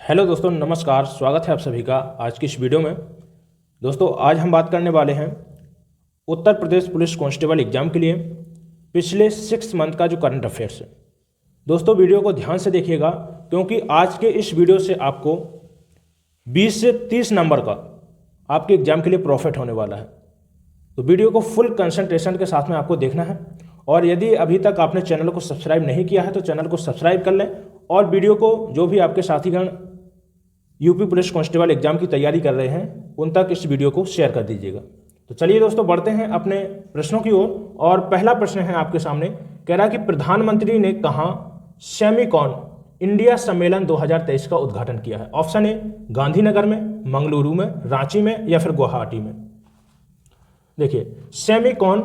Hello दोस्तों, नमस्कार। स्वागत है आप सभी का आज की इस वीडियो में। दोस्तों, आज हम बात करने वाले हैं Uttar Pradesh police constable exam के लिए पिछले 6 मंथ का जो करंट अफेयर्स है। दोस्तों, वीडियो को ध्यान से देखिएगा क्योंकि आज के इस वीडियो से आपको 20 से 30 नंबर का आपके एग्जाम के लिए प्रॉफिट होने वाला है। तो वीडियो को फुल कंसंट्रेशन के साथ में आपको देखना है। और यदि अभी तक आपने चैनल को सब्सक्राइब नहीं किया है तो चैनल को सब्सक्राइब कर लें और वीडियो को जो भी आपके साथीगण यूपी पुलिस कांस्टेबल एग्जाम की तैयारी कर रहे हैं उन तक इस वीडियो को शेयर कर दीजिएगा। तो चलिए दोस्तों, बढ़ते हैं अपने प्रश्नों की ओर। और पहला प्रश्न है आपके सामने, कह रहा है कि प्रधानमंत्री ने कहाँ सेमिकॉन इंडिया सम्मेलन 2023 का उद्घाटन किया है। ऑप्शन ए गांधीनगर में, मंगलुरु में, रांची में या फिर गुवाहाटी में। देखिए, सेमिकॉन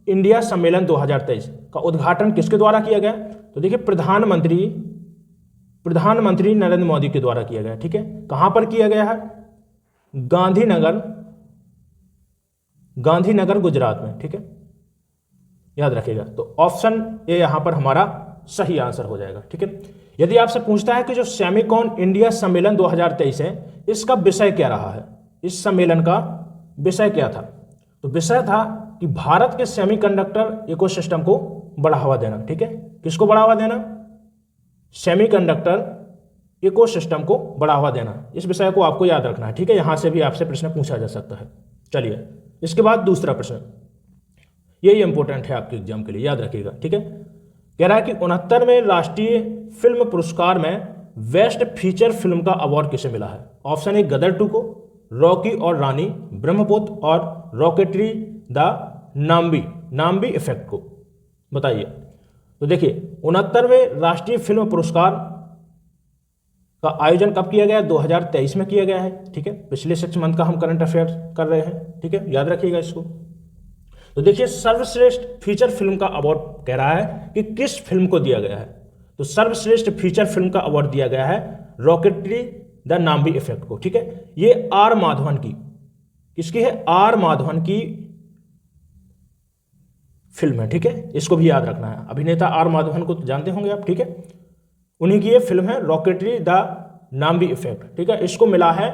इंडिया सम्मेलन 2023 का उद्घाटन किसके द्वारा किया गया? तो देखिए, प्रधानमंत्री नरेंद्र मोदी के द्वारा किया गया। ठीक है, कहां पर किया गया है? गांधीनगर गुजरात में। ठीक है, याद रखिएगा। तो ऑप्शन ए यहां पर हमारा सही आंसर हो जाएगा। ठीक है, यदि आपसे पूछता है कि जो सेमिकॉन इंडिया सम्मेलन 2023 है इसका विषय क्या रहा है, इस सम्मेलन का विषय क्या था? तो विषय था कि भारत के सेमीकंडक्टर इकोसिस्टम को बढ़ावा देना। ठीक है, किसको बढ़ावा देना? सेमीकंडक्टर इकोसिस्टम को बढ़ावा देना। इस विषय को आपको याद रखना है। ठीक है, यहां से भी आपसे प्रश्न पूछा जा सकता है। चलिए, इसके बाद दूसरा प्रश्न, यही इंपॉर्टेंट है आपके एग्जाम के लिए, याद रखिएगा। ठीक है, कह रहा है कि 69वें राष्ट्रीय फिल्म पुरस्कार में बेस्ट फीचर फिल्म का अवार्ड किसे मिला है? ऑप्शन ए गदर 2 को, रॉकी और रानी, ब्रह्मपुत्र और रॉकेटरी द नाम्बी इफेक्ट को। बताइए। तो देखिए, 69वें राष्ट्रीय फिल्म पुरस्कार का आयोजन कब किया गया? 2023 में किया गया है। ठीक है, पिछले 6 मंथ का हम करंट अफेयर कर रहे हैं। ठीक है, याद रखिएगा इसको। तो देखिए, सर्वश्रेष्ठ फीचर फिल्म का अवार्ड कह रहा है कि किस फिल्म को दिया गया है? तो सर्वश्रेष्ठ फीचर फिल्म का अवार्ड दिया गया है रॉकेटरी द नाम्बी इफेक्ट को। ठीक है, ये आर माधवन की, किसकी है? आर माधवन की फिल्म है। ठीक है, इसको भी याद रखना है। अभिनेता आर माधवन को तो जानते होंगे आप। ठीक है, उन्हीं की ये फिल्म है रॉकेटरी द नाम्बी इफेक्ट। ठीक है, इसको मिला है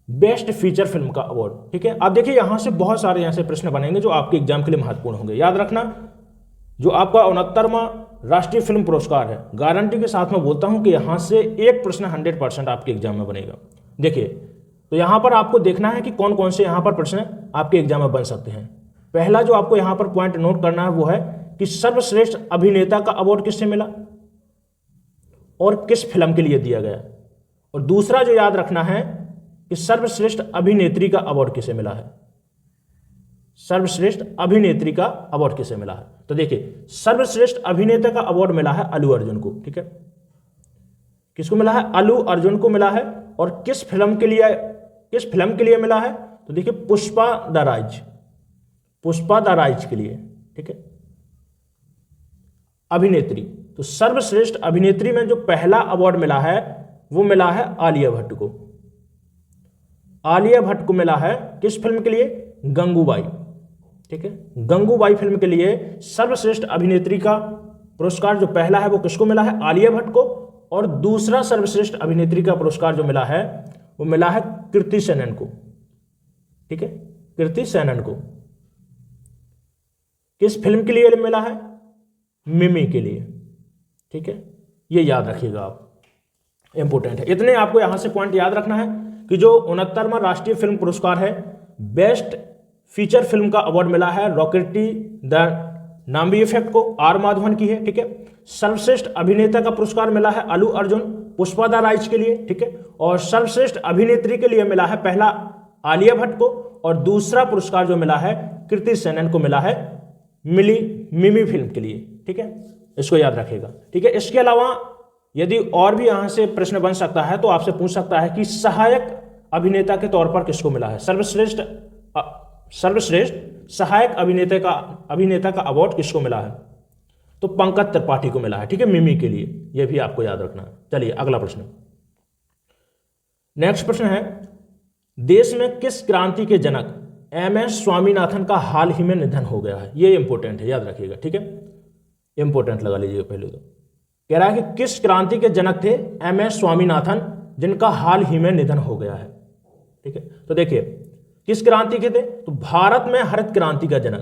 बेस्ट फीचर फिल्म का अवार्ड। ठीक है, आप देखिए यहां से बहुत सारे यहां से प्रश्न बनेंगे जो आपके एग्जाम के लिए महत्वपूर्ण होंगे। याद रखना, जो आपका 69वां राष्ट्रीय फिल्म पुरस्कार है, गारंटी के साथ मैं बोलता हूं कि यहां से एक प्रश्न 100% आपके एग्जाम में बनेगा। देखिए, तो यहां पर आपको देखना है कि कौन कौन से यहां पर प्रश्न आपके एग्जाम में बन सकते हैं। पहला जो आपको यहां पर पॉइंट नोट करना है वो है कि सर्वश्रेष्ठ अभिनेता का अवार्ड किससे मिला और किस फिल्म के लिए दिया गया। और दूसरा जो याद रखना है कि सर्वश्रेष्ठ अभिनेत्री का अवार्ड किसे मिला है। सर्वश्रेष्ठ अभिनेत्री का अवार्ड किसे मिला है? तो देखिए, सर्वश्रेष्ठ अभिनेता का अवार्ड मिला है अल्लू अर्जुन को। ठीक है, किसको मिला है? अल्लू अर्जुन को मिला है। और किस फिल्म के लिए मिला है? तो देखिए, पुष्पा द राइज के लिए। ठीक है, अभिनेत्री। तो सर्वश्रेष्ठ अभिनेत्री में जो पहला अवार्ड मिला है वो मिला है आलिया भट्ट को। आलिया भट्ट को मिला है किस फिल्म के लिए? गंगूबाई। ठीक है, गंगूबाई फिल्म के लिए सर्वश्रेष्ठ अभिनेत्री का पुरस्कार जो पहला है वो किसको मिला है? आलिया भट्ट को। और दूसरा सर्वश्रेष्ठ अभिनेत्री का पुरस्कार जो मिला है वो मिला है कृति सेनन को। ठीक है, कृति सेनन को। किस फिल्म के लिए मिला है? मिमी के लिए। ठीक है, ये याद रखिएगा आप, इंपॉर्टेंट है। इतने आपको यहां से पॉइंट याद रखना है कि जो 69वां राष्ट्रीय फिल्म पुरस्कार है, बेस्ट फीचर फिल्म का अवार्ड मिला है रॉकेटरी द नाम्बी इफेक्ट को, आर माधवन की है। ठीक है, सर्वश्रेष्ठ अभिनेता का पुरस्कार मिला है अल्लू अर्जुन पुष्पा द राइज के लिए। ठीक है, और सर्वश्रेष्ठ अभिनेत्री के लिए मिला है पहला आलिया भट्ट को, और दूसरा पुरस्कार जो मिला है कृति सेनन को मिला है मिमी फिल्म के लिए। ठीक है, इसको याद रखिएगा। ठीक है, इसके अलावा यदि और भी यहां से प्रश्न बन सकता है तो आपसे पूछ सकता है कि सहायक अभिनेता के तौर पर किसको मिला है? सर्वश्रेष्ठ सहायक अभिनेता का अवार्ड किसको मिला है? तो पंकज त्रिपाठी को मिला है। ठीक है, मिमी के लिए। यह भी आपको याद रखना है। चलिए, अगला प्रश्न। नेक्स्ट प्रश्न है, देश में किस क्रांति के जनक MS स्वामीनाथन का हाल ही में निधन हो गया है? ये इंपॉर्टेंट है, याद रखिएगा। ठीक है, इंपॉर्टेंट लगा लीजिएगा पहले तो। कह रहा है कि किस क्रांति के जनक थे एमएस स्वामीनाथन, जिनका हाल ही में निधन हो गया है। ठीक है, तो देखिए किस क्रांति के थे, तो भारत में हरित क्रांति का जनक,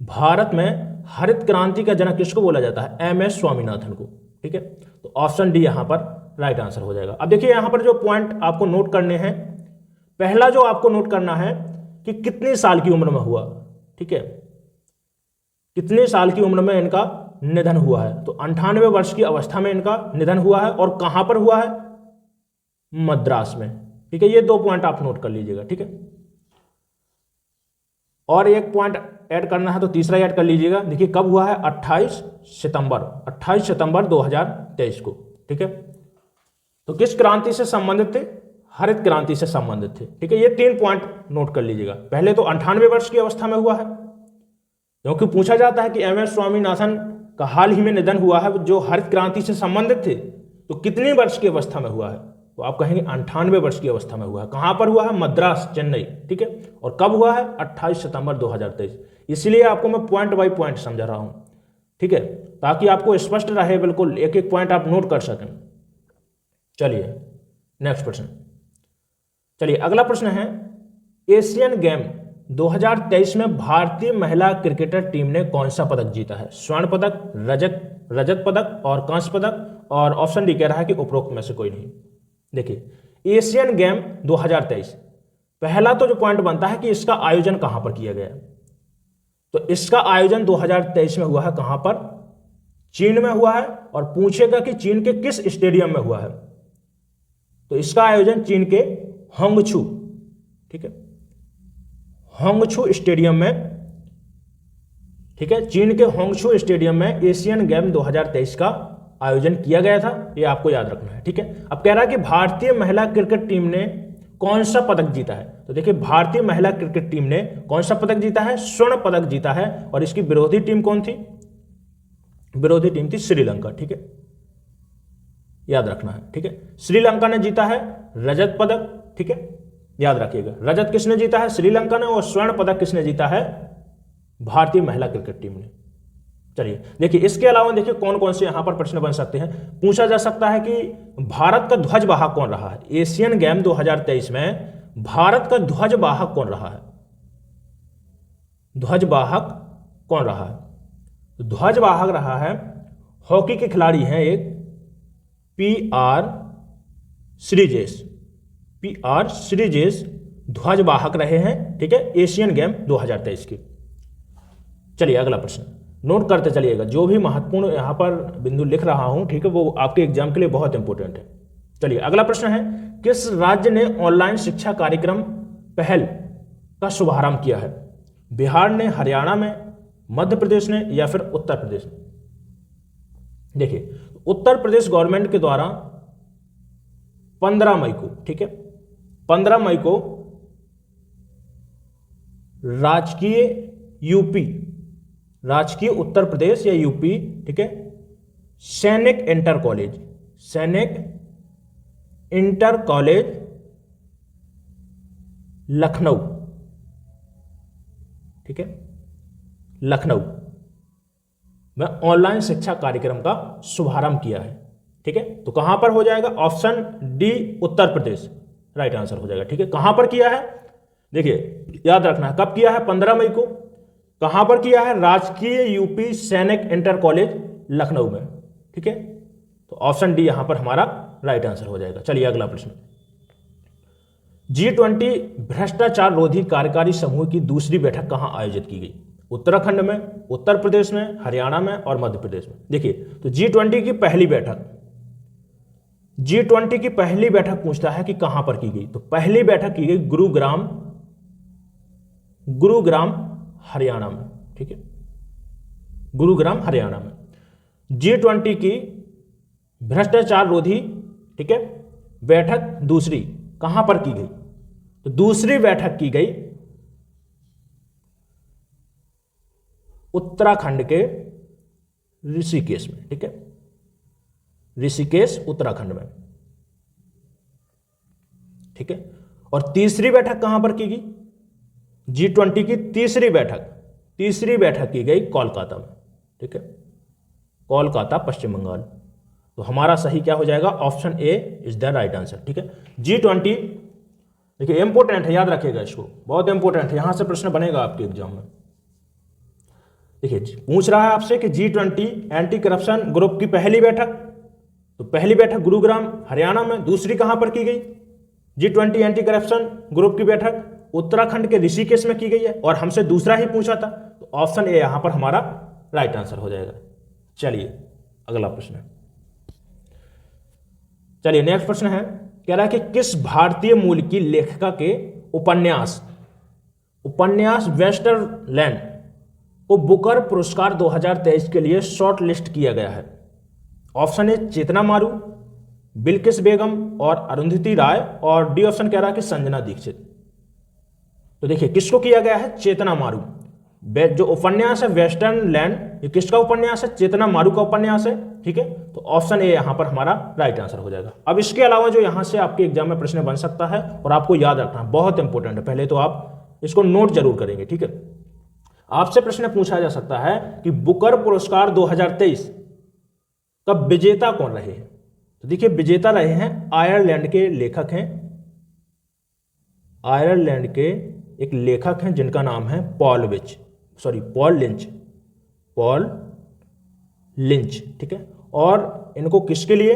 भारत में हरित क्रांति का जनक किसको बोला जाता है, एमएस स्वामीनाथन को। ठीक है, तो ऑप्शन डी यहां पर राइट आंसर हो जाएगा। अब देखिए यहां पर जो पॉइंट आपको नोट करने हैं, पहला जो आपको नोट करना है कि कितनी साल की उम्र में हुआ। ठीक है, कितने साल की उम्र में इनका निधन हुआ है, तो 98 वर्ष की अवस्था में इनका निधन हुआ है, और कहां पर हुआ है, मद्रास में। ठीक है, ये 2 पॉइंट आप नोट कर लीजिएगा। ठीक है, और एक पॉइंट ऐड करना है तो तीसरा ऐड कर लीजिएगा। देखिए कब हुआ है, 28 सितंबर 2023 को। ठीक है, तो किस क्रांति से संबंधित थे, हरित क्रांति से संबंधित थे। ठीक है, ये 3 पॉइंट नोट कर लीजिएगा। पहले तो 98 वर्ष की अवस्था में हुआ है, क्योंकि पूछा जाता है कि एमएस स्वामीनाथन का हाल ही में निधन हुआ है जो हरित क्रांति से संबंधित थे, तो कितने वर्ष की अवस्था में हुआ है, तो आप कहेंगे 98 वर्ष की अवस्था में हुआ है। कहां पर हुआ है, मद्रास, चेन्नई। ठीक है, और कब हुआ है, 28 सितंबर 2023। इसलिए आपको मैं पॉइंट बाय पॉइंट समझा रहा हूं। ठीक है, ताकि आपको स्पष्ट रहे, बिल्कुल एक एक पॉइंट आप नोट कर सकें। चलिए नेक्स्ट प्रश्न। चलिए अगला प्रश्न है, एशियन गेम 2023 में भारतीय महिला क्रिकेटर टीम ने कौन सा पदक जीता है, स्वर्ण पदक, रजत पदक और कांस्य पदक, और ऑप्शन डी कह रहा है कि उपरोक्त में से कोई नहीं। देखिए एशियन गेम 2023, पहला तो जो पॉइंट बनता है कि इसका आयोजन कहां पर किया गया है, तो इसका आयोजन 2023 में हुआ है, कहां पर, चीन में हुआ है, और पूछेगा कि चीन के किस स्टेडियम में हुआ है, तो इसका आयोजन चीन के होंगछू, ठीक है, होंगछू स्टेडियम में। ठीक है, चीन के होंगछू स्टेडियम में एशियन गेम 2023 का आयोजन किया गया था, ये आपको याद रखना है। ठीक है, अब कह रहा है कि भारतीय महिला क्रिकेट टीम ने कौन सा पदक जीता है, तो देखिए भारतीय महिला क्रिकेट टीम ने कौन सा पदक जीता है, स्वर्ण पदक जीता है, और इसकी विरोधी टीम कौन थी, विरोधी टीम थी श्रीलंका। ठीक है, याद रखना है। ठीक है, श्रीलंका ने जीता है रजत पदक। ठीक है, याद रखिएगा, रजत किसने जीता है, श्रीलंका ने, और स्वर्ण पदक किसने जीता है, भारतीय महिला क्रिकेट टीम ने। चलिए देखिए इसके अलावा देखिए कौन कौन से यहां पर प्रश्न बन सकते हैं। पूछा जा सकता है कि भारत का ध्वजवाहक कौन रहा है, एशियन गेम 2023 में भारत का ध्वजवाहक कौन रहा है, ध्वजवाहक कौन रहा है, ध्वजवाहक रहा है, हॉकी के खिलाड़ी हैं एक पी.आर. श्रीजेश ध्वजवाहक रहे हैं। ठीक है, एशियन गेम 2023 की। चलिए अगला प्रश्न नोट करते चलिएगा, जो भी महत्वपूर्ण यहां पर बिंदु लिख रहा हूं, ठीक है, वो आपके एग्जाम के लिए बहुत इंपॉर्टेंट है। चलिए अगला प्रश्न है, किस राज्य ने ऑनलाइन शिक्षा कार्यक्रम पहल का शुभारंभ किया है, बिहार ने, हरियाणा में, मध्य प्रदेश ने, या फिर उत्तर प्रदेश ने। देखिए उत्तर प्रदेश गवर्नमेंट के द्वारा 15 मई को, ठीक है, 15 मई को राजकीय उत्तर प्रदेश या यूपी, ठीक है, सैनिक इंटर कॉलेज लखनऊ, ठीक है, लखनऊ में ऑनलाइन शिक्षा कार्यक्रम का शुभारंभ किया है। ठीक है, तो कहां पर हो जाएगा, option D Uttar Pradesh right answer हो जाएगा। ठीक है, कहां पर किया है, देखिए याद रखना है, कब किया है, 15 मई को, कहां पर किया है, राजकीय यूपी सैनिक इंटर कॉलेज लखनऊ में। ठीक है, तो ऑप्शन डी यहां पर हमारा राइट आंसर हो जाएगा। चलिए अगला प्रश्न, G20 भ्रष्टाचार रोधी कार्यकारी समूह की दूसरी बैठक कहां आयोजित की गई, उत्तराखंड में, उत्तर प्रदेश में, हरियाणा में और मध्य प्रदेश में। देखिए तो G20 की पहली बैठक पूछता है कि कहां पर की गई, तो पहली बैठक की गई गुरुग्राम हरियाणा में। ठीक है, गुरुग्राम हरियाणा में। G20 की भ्रष्टाचार रोधी, ठीक है, बैठक दूसरी कहां पर की गई, तो दूसरी बैठक की गई उत्तराखंड के ऋषिकेश में। ठीक है, ऋषिकेश उत्तराखंड में। ठीक है, और तीसरी बैठक कहां पर की गई, G20 की तीसरी बैठक की गई कोलकाता में। ठीक है, कोलकाता पश्चिम बंगाल। तो हमारा सही क्या हो जाएगा, option A is the right answer. ठीक है, G20 देखिए इंपॉर्टेंट है, याद रखिएगा इसको, बहुत इंपॉर्टेंट है, यहां से प्रश्न बनेगा आपके एग्जाम में। देखिए पूछ रहा है आपसे कि G20 एंटी करप्शन ग्रुप की पहली बैठक, तो पहली बैठक गुरुग्राम हरियाणा में, दूसरी कहां पर की गई, G20 एंटी करप्शन ग्रुप की बैठक उत्तराखंड के ऋषिकेश में की गई है, और हमसे दूसरा ही पूछा था, तो ऑप्शन ए यहां पर हमारा राइट आंसर हो जाएगा। चलिए अगला प्रश्न, चलिए नेक्स्ट प्रश्न है, कह रहा है कि किस भारतीय मूल की लेखिका के उपन्यास वेस्टरलैंड को बुकर पुरस्कार 2023 के लिए शॉर्ट लिस्ट किया गया है। ऑप्शन ए चेतना मारू, बिल्किस बेगम और अरुंधति राय, और डी ऑप्शन कह रहा है कि संजना दीक्षित। तो देखिए किसको किया गया है, चेतना मारू। जो उपन्यास है वेस्टर्न लैंड, ये किसका उपन्यास है, चेतना मारू का उपन्यास है। ठीक है, तो ऑप्शन ए यहां पर हमारा राइट आंसर हो जाएगा। अब इसके अलावा जो यहां से आपके एग्जाम में प्रश्न बन सकता है और आपको याद रखना है, बहुत इंपॉर्टेंट है, पहले तो आप इसको नोट जरूर करेंगे। ठीक है, आपसे प्रश्न पूछा जा सकता है कि बुकर पुरस्कार 2023 का विजेता कौन रहे हैं। तो देखिए विजेता रहे हैं आयरलैंड के लेखक हैं, आयरलैंड के एक लेखक हैं जिनका नाम है पॉल लिंच। ठीक है, और इनको किसके लिए,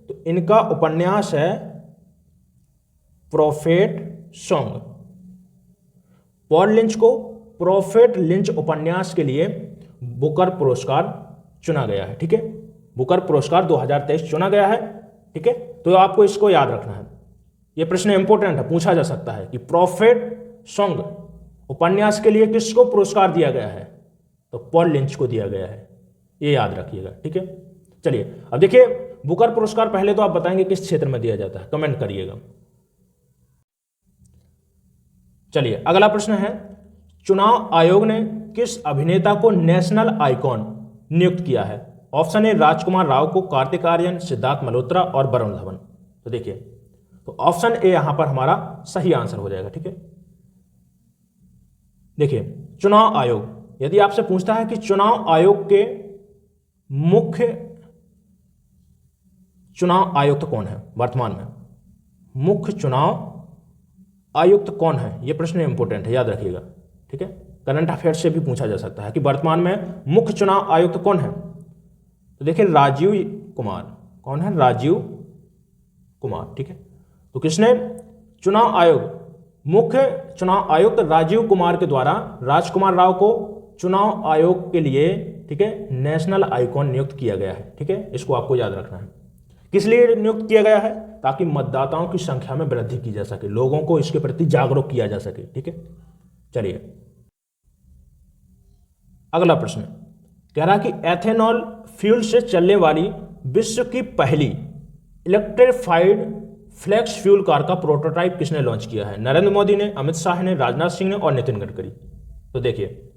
तो इनका उपन्यास है प्रोफेट सॉन्ग। पॉल लिंच को प्रोफेट लिंच उपन्यास के लिए बुकर पुरस्कार चुना गया है। ठीक है, बुकर पुरस्कार 2023 चुना गया है। ठीक है, तो आपको इसको याद रखना है, यह प्रश्न इंपॉर्टेंट है, पूछा जा सकता है कि प्रोफेट सॉन्ग उपन्यास के लिए किसको पुरस्कार दिया गया है, तो पॉल लिंच को दिया गया है, ये याद रखिएगा। ठीक है, चलिए अब देखिए बुकर पुरस्कार पहले तो आप बताएंगे किस क्षेत्र में दिया जाता है, कमेंट करिएगा। चलिए अगला प्रश्न है, चुनाव आयोग ने किस अभिनेता को नेशनल आइकॉन नियुक्त किया है। ऑप्शन ए राजकुमार राव को, कार्तिक आर्यन, सिद्धार्थ मल्होत्रा और वरुण धवन। तो देखिए तो ऑप्शन ए यहां पर हमारा सही आंसर हो जाएगा। ठीक है, देखिए चुनाव आयोग, यदि आपसे पूछता है कि चुनाव आयोग के मुख्य चुनाव आयुक्त कौन है वर्तमान में, मुख्य चुनाव आयुक्त कौन है, यह प्रश्न इंपॉर्टेंट है, याद रखिएगा। ठीक है, करंट अफेयर्स से भी पूछा जा सकता है कि वर्तमान में मुख्य चुनाव आयुक्त कौन है। तो देखिए राजीव कुमार, कौन है, राजीव कुमार। ठीक है, तो किसने चुनाव आयोग, मुख्य चुनाव आयुक्त राजीव कुमार के द्वारा राजकुमार राव को चुनाव आयोग के लिए, ठीक है, नेशनल आइकॉन नियुक्त किया गया है। ठीक है, इसको आपको याद रखना है। किस लिए नियुक्त किया गया है, ताकि मतदाताओं की संख्या में वृद्धि की जा सके, लोगों को इसके प्रति जागरूक किया जा सके। ठीक है, चलिए अगला प्रश्न कह रहा कि एथेनॉल फ्यूल से चलने वाली विश्व की पहली इलेक्ट्रिफाइड फ्लेक्स फ्यूल कार का प्रोटोटाइप किसने लॉन्च किया है। नरेंद्र मोदी ने, अमित शाह ने, राजनाथ सिंह ने और नितिन गडकरी। तो देखिए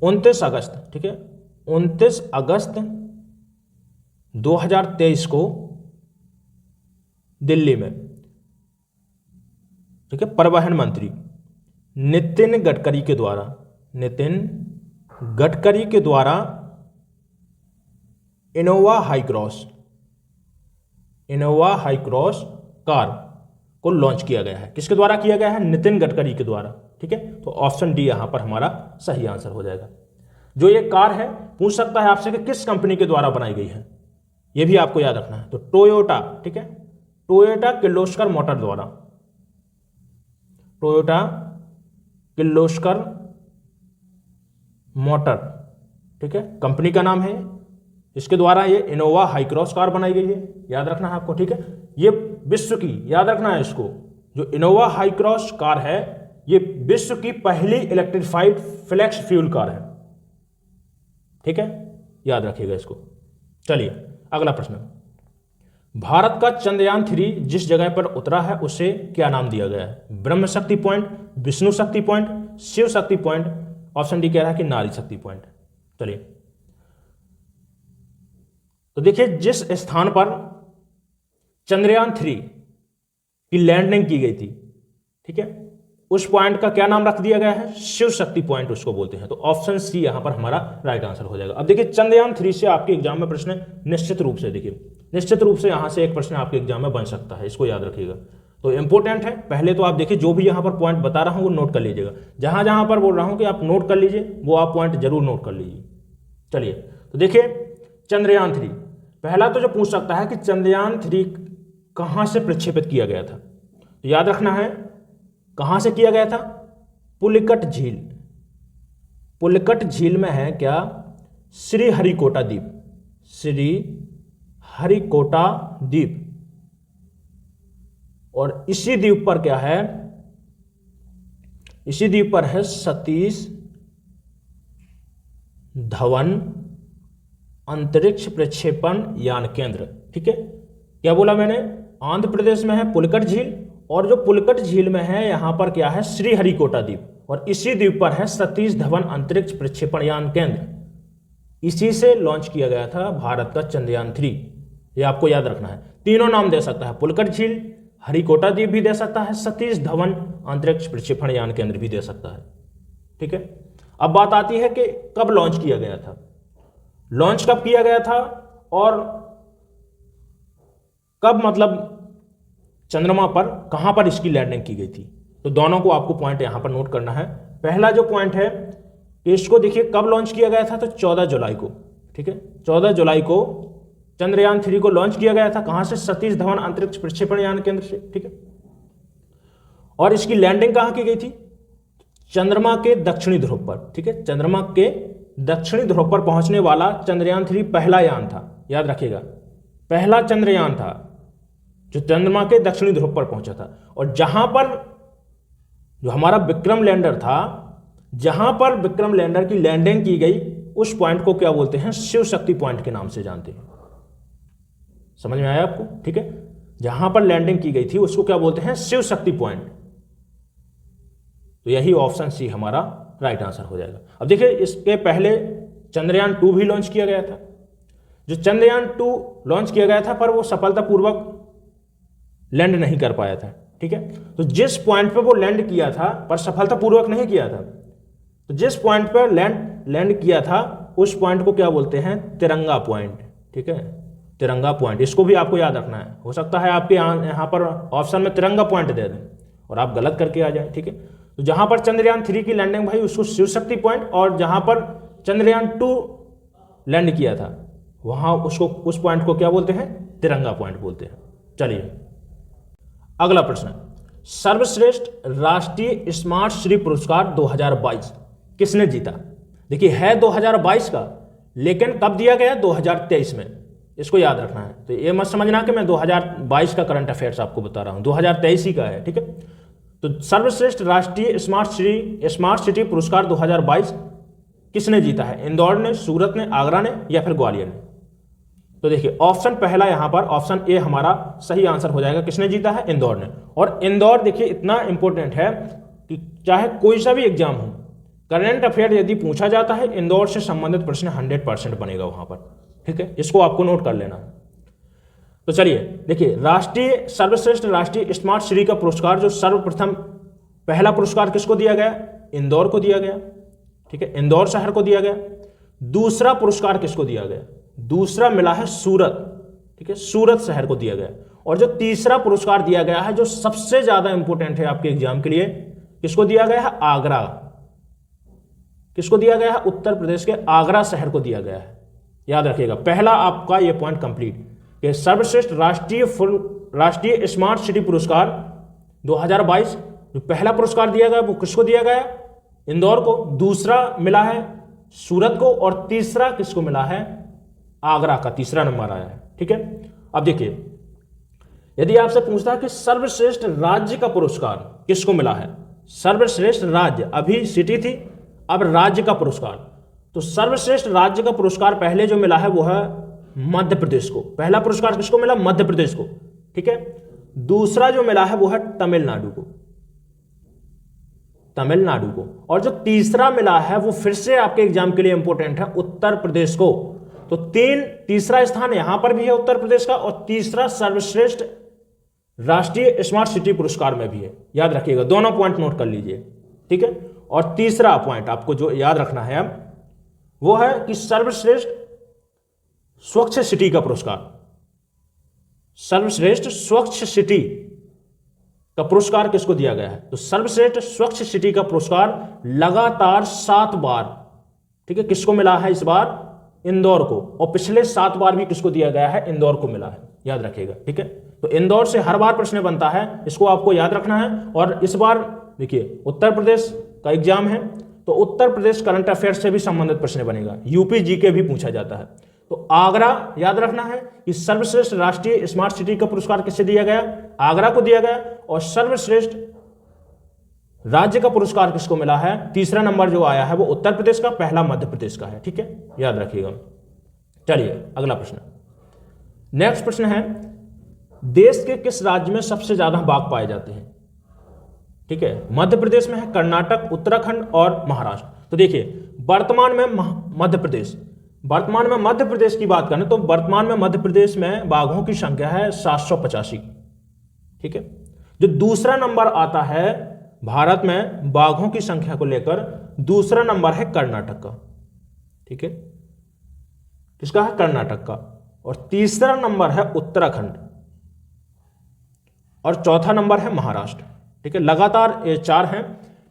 29 अगस्त, ठीक है, 29 अगस्त 2023 को दिल्ली में, ठीक है, परिवहन मंत्री नितिन गडकरी के द्वारा इनोवा हाई क्रॉस कार को लॉन्च किया गया है। किसके द्वारा किया गया है, नितिन गडकरी के द्वारा। ठीक है, तो ऑप्शन डी यहां पर हमारा सही आंसर हो जाएगा। जो ये कार है, पूछ सकता है आपसे कि किस कंपनी के द्वारा बनाई गई है, यह भी आपको याद रखना है। तो टोयोटा, ठीक है, टोयोटा किर्लोस्कर मोटर द्वारा, टोयोटा किर्लोस्कर मोटर, ठीक है, कंपनी का नाम है, इसके द्वारा ये इनोवा हाई क्रॉस कार बनाई गई है, याद रखना है आपको। ठीक है, ये विश्व की, याद रखना है इसको, जो इनोवा हाई क्रॉस कार है ये विश्व की पहली इलेक्ट्रिफाइड फ्लेक्स फ्यूल कार है। ठीक है, याद रखिएगा इसको। चलिए अगला प्रश्न, भारत का चंद्रयान 3 जिस जगह पर उतरा है उसे क्या नाम दिया गया है। ब्रह्म शक्ति पॉइंट, विष्णु शक्ति point, Shiv Shakti point, option D कह रहा है कि नारी शक्ति पॉइंट। चलिए तो देखिए जिस स्थान पर चंद्रयान 3 की लैंडिंग की गई थी, ठीक है, उस पॉइंट का क्या नाम रख दिया गया है, शिव शक्ति पॉइंट उसको बोलते हैं। तो ऑप्शन सी यहां पर हमारा राइट आंसर हो जाएगा। अब देखिए चंद्रयान 3 से आपके एग्जाम में प्रश्न निश्चित रूप से, देखिए निश्चित रूप से यहां से एक प्रश्न आपके एग्जाम में बन सकता है, इसको याद रखिएगा। तो इंपॉर्टेंट है, पहले तो आप देखिए जो भी यहां पर पॉइंट बता रहा हूं वो नोट कर लीजिएगा, जहां जहां पर बोल रहा हूं कि आप नोट कर लीजिए वो आप पॉइंट जरूर नोट कर लीजिए। चलिए तो देखिए चंद्रयान 3, पहला तो जो पूछ सकता है कि चंद्रयान 3 कहां से प्रक्षेपित किया गया था, तो याद रखना है कहां से किया गया था, पुलिकट झील। पुलिकट झील में है क्या, श्रीहरिकोटा द्वीप, श्रीहरिकोटा द्वीप। और इसी द्वीप पर क्या है, इसी द्वीप पर है सतीश धवन अंतरिक्ष प्रक्षेपण यान केंद्र। ठीक है, क्या बोला मैंने, आंध्र प्रदेश में है पुलिकट झील, और जो पुलिकट झील में है यहां पर क्या है, श्रीहरिकोटा द्वीप, और इसी द्वीप पर है सतीश धवन अंतरिक्ष प्रक्षेपण यान केंद्र। इसी से लॉन्च किया गया था भारत का चंद्रयान 3, ये आपको याद रखना है। तीनों नाम दे सकता है, पुलिकट झील, हरिकोटा द्वीप भी दे सकता है, सतीश धवन अंतरिक्ष प्रक्षेपण यान केंद्र भी दे सकता है। ठीक है, अब बात आती है कि कब लॉन्च किया गया था, लॉन्च कब किया गया था और कब, मतलब चंद्रमा पर कहां पर इसकी लैंडिंग की गई थी। तो दोनों को आपको पॉइंट यहां पर नोट करना है। पहला जो पॉइंट है कि इसको देखिए कब लॉन्च किया गया था, तो 14 जुलाई को। ठीक है, 14 जुलाई को चंद्रयान 3 को लॉन्च किया गया था, कहां से, सतीश धवन अंतरिक्ष प्रक्षेपण यान केंद्र से। ठीक है, और इसकी लैंडिंग कहां की गई थी, चंद्रमा के दक्षिणी ध्रुव पर। ठीक है, चंद्रमा के दक्षिणी ध्रुव पर पहुंचने वाला चंद्रयान 3 पहला यान था, याद रखिएगा, पहला चंद्रयान था जो चंद्रमा के दक्षिणी ध्रुव पर पहुंचा था। और जहां पर जो हमारा विक्रम लैंडर था, जहां पर विक्रम लैंडर की लैंडिंग की गई, उस पॉइंट को क्या बोलते हैं, शिव शक्ति पॉइंट के नाम से जानते हैं। समझ में आया आपको। ठीक है, जहां पर लैंडिंग की गई थी उसको क्या बोलते हैं, शिव शक्ति पॉइंट। तो यही ऑप्शन सी हमारा राइट आंसर हो जाएगा। अब देखिए इसके पहले चंद्रयान 2 भी लॉन्च किया गया था। जो चंद्रयान 2 लॉन्च किया गया था पर वो सफलतापूर्वक लैंड नहीं कर पाया था। ठीक है, तो जिस पॉइंट पे वो लैंड किया था पर सफलतापूर्वक नहीं किया था, तो जिस पॉइंट पर लैंड किया था उस पॉइंट को क्या बोलते हैं, तिरंगा पॉइंट। ठीक है, तिरंगा पॉइंट, इसको भी आपको याद रखना है। हो सकता है आपके यहाँ पर ऑप्शन में तिरंगा पॉइंट दे दें और आप गलत करके आ जाए। ठीक है, तो जहां पर चंद्रयान 3 की लैंडिंग भाई उसको शिव शक्ति पॉइंट, और जहां पर चंद्रयान 2 लैंड किया था वहां उसको, उस पॉइंट को क्या बोलते हैं, तिरंगा पॉइंट बोलते हैं। चलिए अगला प्रश्न, सर्वश्रेष्ठ राष्ट्रीय स्मार्ट सिटी पुरस्कार 2022 किसने जीता। देखिए है 2022 का, लेकिन कब दिया गया, 2023 में, इसको याद रखना है। तो ये मत समझना कि मैं 2022 का करंट अफेयर्स आपको बता रहा हूं, 2023 ही का है। ठीक है, तो सर्वश्रेष्ठ राष्ट्रीय स्मार्ट सिटी पुरस्कार 2022 किसने जीता है, इंदौर ने, सूरत ने, आगरा ने, या फिर ग्वालियर ने। तो देखिए ऑप्शन पहला यहां पर ऑप्शन ए हमारा सही आंसर हो जाएगा। किसने जीता है, इंदौर ने। और इंदौर देखिए इतना इंपॉर्टेंट है कि चाहे कोई सा भी एग्जाम हो, करंट अफेयर यदि पूछा जाता है, इंदौर से संबंधित प्रश्न 100% बनेगा वहां पर। ठीक है, इसको आपको नोट कर लेना। तो चलिए देखिए, सर्वश्रेष्ठ राष्ट्रीय स्मार्ट सिटी का पुरस्कार जो सर्वप्रथम पहला पुरस्कार किसको दिया गया, इंदौर को दिया गया। ठीक है, इंदौर शहर को दिया गया। दूसरा पुरस्कार किसको दिया गया, दूसरा मिला है सूरत। ठीक है, सूरत शहर को दिया गया। और जो तीसरा पुरस्कार दिया गया है, जो सबसे ज्यादा इंपॉर्टेंट है आपके एग्जाम के लिए, किसको दिया गया है, आगरा। किसको दिया गया है, उत्तर प्रदेश के आगरा शहर को दिया गया है। याद रखिएगा, पहला आपका यह पॉइंट कंप्लीट कि सर्वश्रेष्ठ राष्ट्रीय स्मार्ट सिटी पुरस्कार 2022 जो पहला पुरस्कार दिया गया वो किसको दिया गया, इंदौर को। दूसरा मिला है सूरत को, और तीसरा किसको मिला है, आगरा का तीसरा नंबर आया है। ठीक है, अब देखिए यदि आपसे पूछता है कि सर्वश्रेष्ठ राज्य का पुरस्कार किसको मिला है, सर्वश्रेष्ठ राज्य, अभी सिटी थी अब राज्य का पुरस्कार, तो सर्वश्रेष्ठ राज्य का पुरस्कार पहले जो मिला है वो है मध्य प्रदेश को। पहला पुरस्कार किसको मिला, मध्य प्रदेश को। ठीक है, दूसरा जो मिला है वो है तमिलनाडु को, तमिलनाडु को। और जो तीसरा मिला है वो फिर से आपके एग्जाम के लिए इंपॉर्टेंट है, उत्तर प्रदेश को। तो तीसरा स्थान यहां पर भी है उत्तर प्रदेश का, और तीसरा सर्वश्रेष्ठ राष्ट्रीय स्मार्ट सिटी पुरस्कार में भी है, याद रखिएगा, दोनों पॉइंट नोट कर लीजिए, ठीक है। और तीसरा पॉइंट आपको जो याद रखना है अब वो है कि सर्वश्रेष्ठ स्वच्छ सिटी का पुरस्कार, सर्वश्रेष्ठ स्वच्छ सिटी का पुरस्कार किसको दिया गया है? तो सर्वश्रेष्ठ स्वच्छ सिटी का पुरस्कार लगातार 7 बार, ठीक है, किसको मिला है इस बार? इंदौर को। और पिछले 7 बार भी किसको दिया गया है? इंदौर को मिला है, याद रखिएगा, ठीक है। तो इंदौर से हर बार प्रश्न बनता है, इसको आपको याद रखना है। और इस बार देखिए उत्तर प्रदेश का एग्जाम है, तो उत्तर प्रदेश करंट अफेयर्स से भी संबंधित प्रश्न बनेगा, यूपी जीके भी पूछा जाता है। तो आगरा याद रखना है कि सर्वश्रेष्ठ राष्ट्रीय स्मार्ट सिटी का पुरस्कार किससे दिया गया? आगरा को दिया गया। और सर्वश्रेष्ठ राज्य का पुरस्कार किसको मिला है? तीसरा नंबर जो आया है वो उत्तर प्रदेश का, पहला मध्य प्रदेश का है, ठीक है, याद रखिएगा। चलिए अगला प्रश्न, नेक्स्ट प्रश्न है, देश के किस राज्य में सबसे ज्यादा बाघ पाए जाते हैं? ठीक है, मध्य प्रदेश में है, कर्नाटक, उत्तराखंड और महाराष्ट्र। तो देखिए वर्तमान में मध्य प्रदेश की बात करें तो वर्तमान में मध्य प्रदेश में बाघों की संख्या है 785, ठीक है। जो दूसरा नंबर आता है भारत में बाघों की संख्या को लेकर, दूसरा नंबर है कर्नाटक का, ठीक है, किसका है? कर्नाटक का। और तीसरा नंबर है उत्तराखंड और चौथा नंबर है महाराष्ट्र, ठीक है। लगातार ये 4 हैं।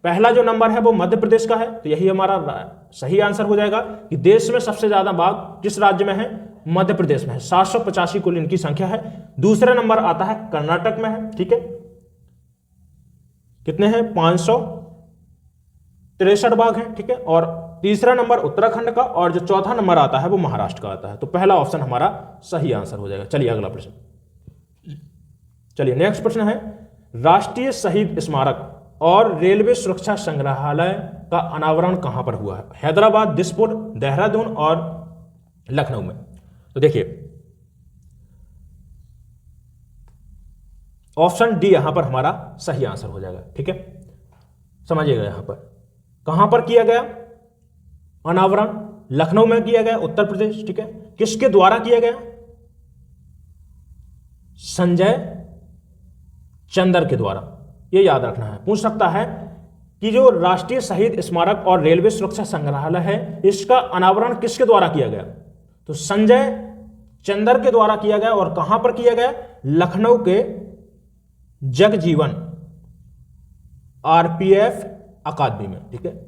पहला जो नंबर है वो मध्य प्रदेश का है, तो यही हमारा सही आंसर हो जाएगा कि देश में सबसे ज्यादा बाघ किस राज्य में है? मध्य प्रदेश में है, 785 कुल इनकी संख्या है। दूसरा नंबर आता है कर्नाटक में है, ठीक है, कितने हैं? 563 बाघ हैं, ठीक है। और तीसरा नंबर उत्तराखंड का, और जो चौथा नंबर आता है वो महाराष्ट्र का आता है। तो पहला ऑप्शन हमारा सही आंसर हो जाएगा। चलिए अगला प्रश्न, चलिए नेक्स्ट प्रश्न है, राष्ट्रीय शहीद स्मारक और रेलवे सुरक्षा संग्रहालय का अनावरण कहां पर हुआ है? हैदराबाद, दिसपुर, देहरादून और लखनऊ में। तो देखिए ऑप्शन डी यहां पर हमारा सही आंसर हो जाएगा, ठीक है। समझिएगा यहां पर कहां पर किया गया अनावरण? लखनऊ में किया गया, उत्तर प्रदेश, ठीक है। किसके द्वारा किया गया? संजय चंदर के द्वारा, यह याद रखना है। पूछ सकता है कि जो राष्ट्रीय शहीद स्मारक और रेलवे सुरक्षा संग्रहालय है, इसका अनावरण किसके द्वारा किया गया? तो संजय चंदर के द्वारा किया गया। और कहां पर किया गया? लखनऊ के जगजीवन आरपीएफ अकादमी में, ठीक है।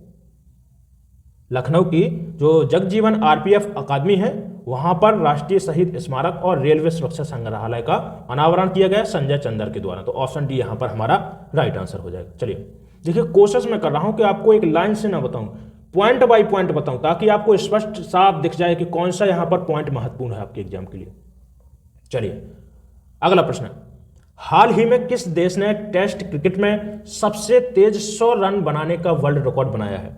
लखनऊ की जो जगजीवन आरपीएफ अकादमी है वहां पर राष्ट्रीय शहीद स्मारक और रेलवे सुरक्षा संग्रहालय का अनावरण किया गया संजय चंदर के द्वारा। तो ऑप्शन डी यहां पर हमारा राइट आंसर हो जाएगा। चलिए देखिए, कोशिश मैं कर रहा हूं कि आपको एक लाइन से ना बताऊं, पॉइंट बाय पॉइंट बताऊं, ताकि आपको स्पष्ट साफ दिख जाए कि कौन सा यहां पर पॉइंट महत्वपूर्ण है आपके एग्जाम के लिए। चलिए अगला प्रश्न, हाल ही में किस देश ने टेस्ट क्रिकेट में सबसे तेज 100 रन बनाने का वर्ल्ड रिकॉर्ड बनाया है?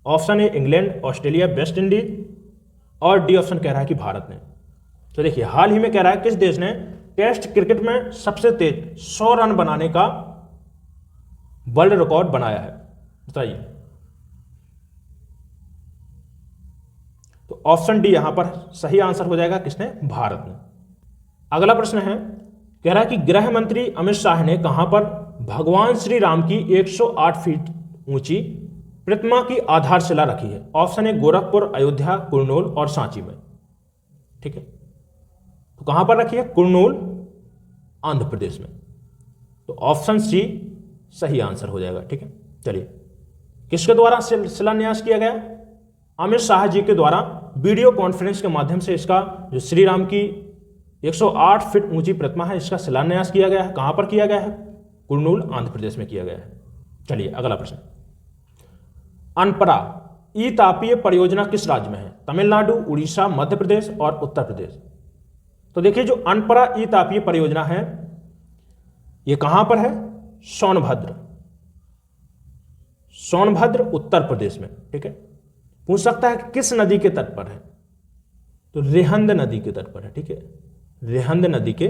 Option A England, Australia, West Indies, और डी ऑप्शन कह रहा है कि भारत ने। तो देखिए हाल ही में कह रहा है किस देश ने टेस्ट क्रिकेट में सबसे तेज 100 रन बनाने का वर्ल्ड रिकॉर्ड बनाया है, बताइए। तो ऑप्शन डी यहां पर सही आंसर हो जाएगा, किसने? भारत ने। अगला प्रश्न है, कह रहा है कि गृह मंत्री अमित शाह ने कहां पर भगवान श्री राम की 108 फीट ऊंची प्रतिमा की आधारशिला रखी है? ऑप्शन ए गोरखपुर, अयोध्या, कुरनूल और सांची में, ठीक है। तो कहां पर रखी है? कुरनूल, आंध्र प्रदेश में। तो ऑप्शन सी सही आंसर हो जाएगा, ठीक है। चलिए, किसके द्वारा शिलान्यास किया गया? अमित शाह जी के द्वारा वीडियो कॉन्फ्रेंस के माध्यम से इसका जो श्री राम की 108 फीट ऊंची प्रतिमा है इसका शिलान्यास किया गया है। कहां पर किया गया है? कुरनूल, आंध्र प्रदेश में किया गया है। चलिए अगला प्रश्न, अनपरा ई तापीय परियोजना किस राज्य में है? तमिलनाडु, उड़ीसा, मध्य प्रदेश और उत्तर प्रदेश। तो देखिए जो अनपरा ई तापीय परियोजना है यह कहां पर है? सोनभद्र उत्तर प्रदेश में, ठीक है। पूछ सकता है कि किस नदी के तट पर है? तो रिहंद नदी के तट पर है, ठीक है, रिहंद नदी के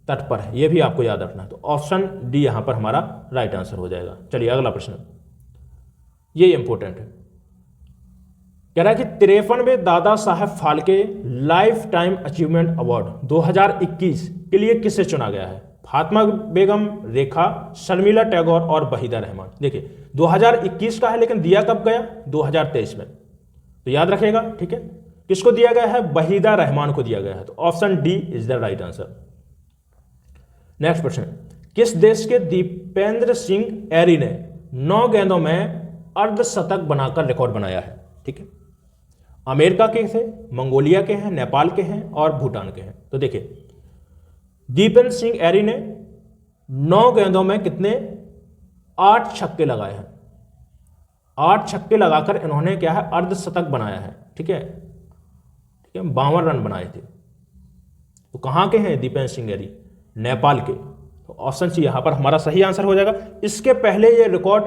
तट पर है, यह भी आपको याद रखना है। तो ऑप्शन डी यहां पर हमारा राइट आंसर हो जाएगा। चलिए अगला प्रश्न, ये इंपॉर्टेंट है, कह रहा है कि 53वें Dada Saheb Phalke lifetime achievement award 2021 के लिए किसे चुना गया है? फातिमा बेगम, रेखा, शर्मिला टैगोर और वहीदा रहमान। देखिए 2021 का है, लेकिन दिया कब गया? 2023 में। तो याद रखिएगा, ठीक है। किसको दिया गया है? वहीदा रहमान को दिया गया है। तो option D is the right answer. Next प्रश्न, किस देश के दीपेंद्र सिंह एरी ने 9 गेंदों में अर्धशतक बनाकर रिकॉर्ड बनाया है? ठीक है, अमेरिका के थे, मंगोलिया के हैं, नेपाल के हैं और भूटान के हैं। तो देखिए दीपेंद्र सिंह एरी ने 9 गेंदों में कितने? 8 छक्के लगाए हैं। 8 छक्के लगाकर इन्होंने क्या है? अर्धशतक बनाया है। ठीक है, ठीक है, 52 रन बनाए थे। तो कहां के हैं दीपेंद्र सिंह एरी? नेपाल के। तो ऑप्शन सी यहां पर हमारा सही आंसर हो जाएगा। इसके पहले ये रिकॉर्ड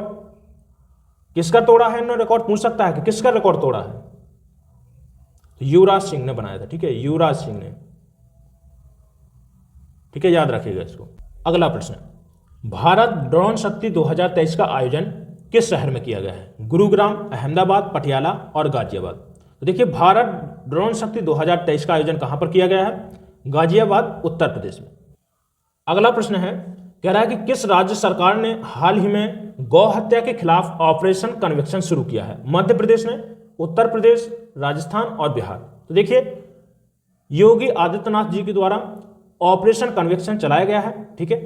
किसका तोड़ा है? इन्होंने रिकॉर्ड पूछ सकता है कि किसका रिकॉर्ड तोड़ा है? तो युवराज सिंह ने बनाया था। ठीक है, युवराज सिंह ने। ठीक है, याद रखिएगा इसको। अगला प्रश्न, भारत ड्रोन शक्ति 2023 का आयोजन किस शहर में किया गया है? गुरुग्राम, अहमदाबाद, पटियाला और गाजियाबाद। तो देखिए भारत ड्रोन शक्ति 2023 का आयोजन कहां पर किया गया है? गाजियाबाद, उत्तर प्रदेश में। अगला प्रश्न है, कह रहा है कि किस राज्य सरकार ने हाल ही में गौ हत्या के खिलाफ ऑपरेशन कन्विक्शन शुरू किया है? मध्य प्रदेश ने, उत्तर प्रदेश, राजस्थान और बिहार। तो देखिए योगी आदित्यनाथ जी के द्वारा ऑपरेशन कन्विक्शन चलाया गया है। ठीक है,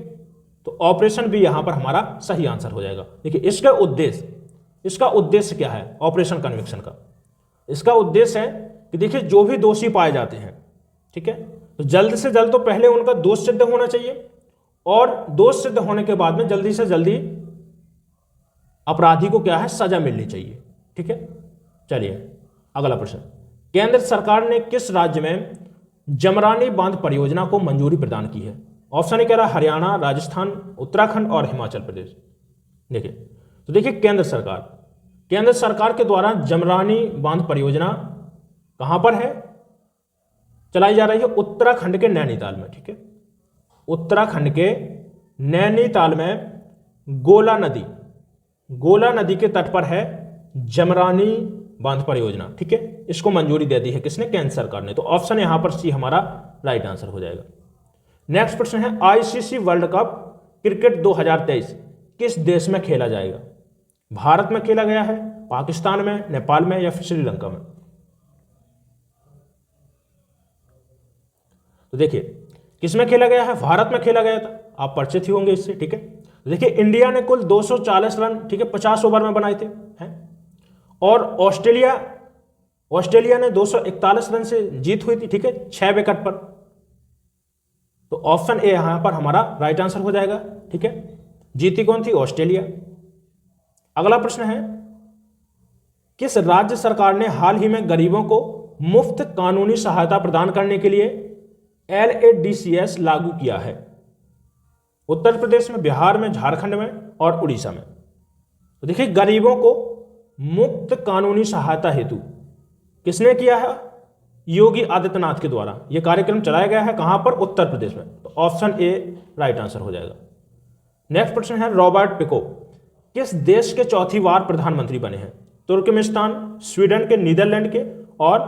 तो ऑपरेशन भी यहां पर हमारा सही आंसर हो जाएगा। देखिए इसका उद्देश्य क्या है ऑपरेशन कन्विक्शन का? इसका उद्देश्य है कि देखिए जो भी दोषी पाए जाते हैं, ठीक है, तो जल्द से जल्द तो पहले उनका दोष सिद्ध होना चाहिए, और दोष सिद्ध होने के बाद में जल्दी से जल्दी अपराधी को क्या है? सजा मिलनी चाहिए। ठीक है, चलिए अगला प्रश्न, केंद्र सरकार ने किस राज्य में जमरानी बांध परियोजना को मंजूरी प्रदान की है? ऑप्शन ए कह रहा हरियाणा, राजस्थान, उत्तराखंड और हिमाचल प्रदेश। देखिए तो देखिए केंद्र सरकार के द्वारा जमरानी बांध परियोजना कहां पर है? चलाई जा रही है उत्तराखंड के नैनीताल में। ठीक है, उत्तराखंड के नैनीताल में गोला नदी के तट पर है जमरानी बांध परियोजना। ठीक है, इसको मंजूरी दे दी है किसने? केंद्र सरकार ने। तो ऑप्शन यहां पर सी हमारा राइट आंसर हो जाएगा। नेक्स्ट प्रश्न है, आईसीसी वर्ल्ड कप क्रिकेट 2023 किस देश में खेला जाएगा? भारत में खेला गया है, पाकिस्तान में, नेपाल में या फिर श्रीलंका में? तो देखिए किसमें खेला गया है? भारत में खेला गया था, आप परिचित ही होंगे इससे। ठीक है, देखिए इंडिया ने कुल 240 रन, ठीक है, 50 ओवर में बनाए थे, हैं? और ऑस्ट्रेलिया ने 241 रन से जीत हुई थी। ठीक है, 6 विकेट पर। तो ऑप्शन ए यहां पर हमारा राइट आंसर हो जाएगा। ठीक है, जीती कौन थी? ऑस्ट्रेलिया। अगला प्रश्न है, किस राज्य सरकार ने हाल ही में गरीबों को मुफ्त कानूनी सहायता प्रदान करने के लिए LADCS लागू किया है? उत्तर प्रदेश में, बिहार में, झारखंड में और उड़ीसा में। तो देखिए गरीबों को मुफ्त कानूनी सहायता हेतु किसने किया है? योगी आदित्यनाथ के द्वारा यह कार्यक्रम चलाया गया है। कहां पर? उत्तर प्रदेश में। तो ऑप्शन ए राइट आंसर हो जाएगा। नेक्स्ट प्रश्न है, रॉबर्ट पिको किस देश के चौथी बार प्रधानमंत्री बने हैं? तुर्कमेनिस्तान, स्वीडन के, नीदरलैंड के और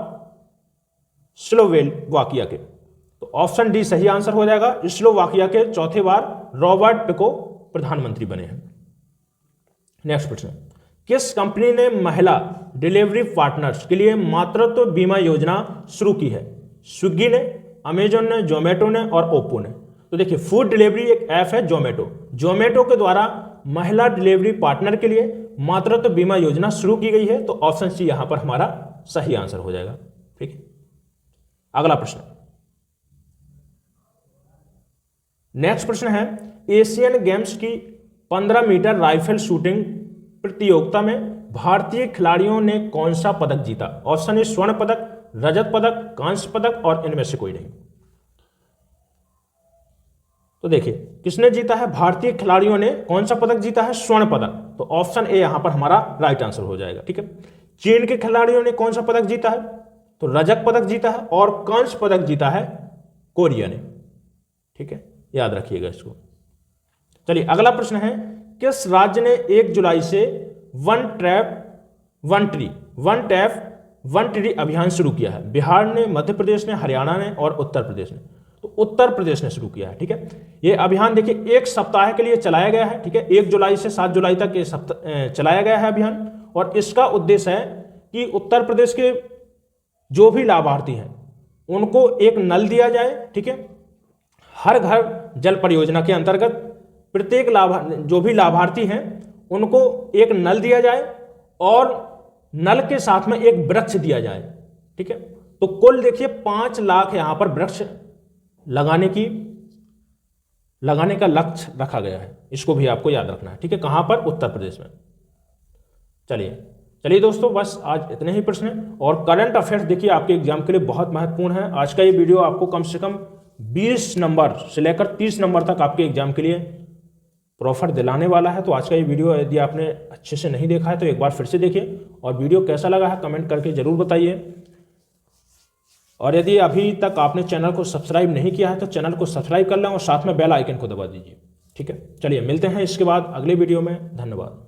स्लोवाकिया के। तो ऑप्शन डी सही आंसर हो जाएगा। स्लोवाकिया के चौथे बार रॉबर्ट पिको प्रधानमंत्री बने हैं। नेक्स्ट प्रश्न, किस कंपनी ने महिला डिलीवरी पार्टनर्स के लिए मातृत्व बीमा योजना शुरू की है? स्विगी ने, अमेजॉन ने, जोमेटो ने और ओप्पो ने। तो देखिए फूड डिलीवरी एक ऐप है जोमेटो के द्वारा महिला डिलीवरी पार्टनर के लिए मातृत्व बीमा योजना शुरू की गई है। तो ऑप्शन सी यहां पर हमारा सही आंसर हो जाएगा। ठीक है, अगला प्रश्न, नेक्स्ट प्रश्न है, एशियन गेम्स की 15 मीटर राइफल शूटिंग प्रतियोगिता में भारतीय खिलाड़ियों ने कौन सा पदक जीता? ऑप्शन ए स्वर्ण पदक, रजत पदक, कांस्य पदक और इनमें से कोई नहीं। तो देखिए किसने जीता है? भारतीय खिलाड़ियों ने कौन सा पदक जीता है? स्वर्ण पदक। तो ऑप्शन ए यहां पर हमारा राइट आंसर हो जाएगा। ठीक है, चीन के खिलाड़ियों ने कौन सा पदक जीता है? तो रजत पदक जीता है और कांस्य पदक जीता है कोरिया ने। ठीक है, याद रखिएगा इसको। चलिए अगला प्रश्न है, किस राज्य ने 1 जुलाई से वन टैप वन ट्री अभियान शुरू किया है? बिहार ने, मध्य प्रदेश ने, हरियाणा ने और उत्तर प्रदेश ने। तो उत्तर प्रदेश ने शुरू किया है। ठीक है, ये अभियान देखिए 1 सप्ताह के लिए चलाया गया है। ठीक है, 1 जुलाई से 7 जुलाई तक ये चलाया गया है अभियान, और इसका उद्देश्य है कि उत्तर प्रदेश के जो भी लाभार्थी हैं उनको एक नल दिया जाए। ठीक है, हर घर जल परियोजना के अंतर्गत प्रत्येक जो भी लाभार्थी हैं उनको एक नल दिया जाए और नल के साथ में एक वृक्ष दिया जाए। ठीक है, तो कुल देखिए 5 लाख यहां पर वृक्ष लगाने का लक्ष्य रखा गया है। इसको भी आपको याद रखना है। ठीक है, कहां पर? उत्तर प्रदेश में। चलिए दोस्तों, बस आज इतने ही प्रश्न हैं। और करंट अफेयर्स देखिए आपके एग्जाम के लिए बहुत महत्वपूर्ण है। आज का ये वीडियो आपको कम से कम 20 नंबर से लेकर 30 नंबर तक आपके एग्जाम के लिए प्रॉफिट दिलाने वाला है। तो आज का ये वीडियो यदि आपने अच्छे से नहीं देखा है तो एक बार फिर से देखिए, और वीडियो कैसा लगा है कमेंट करके जरूर बताइए। और यदि अभी तक आपने चैनल को सब्सक्राइब नहीं किया है तो चैनल को सब्सक्राइब कर लें और साथ में बेल आइकन को दबा दीजिए। ठीक है, चलिए मिलते हैं इसके बाद अगले वीडियो में। धन्यवाद।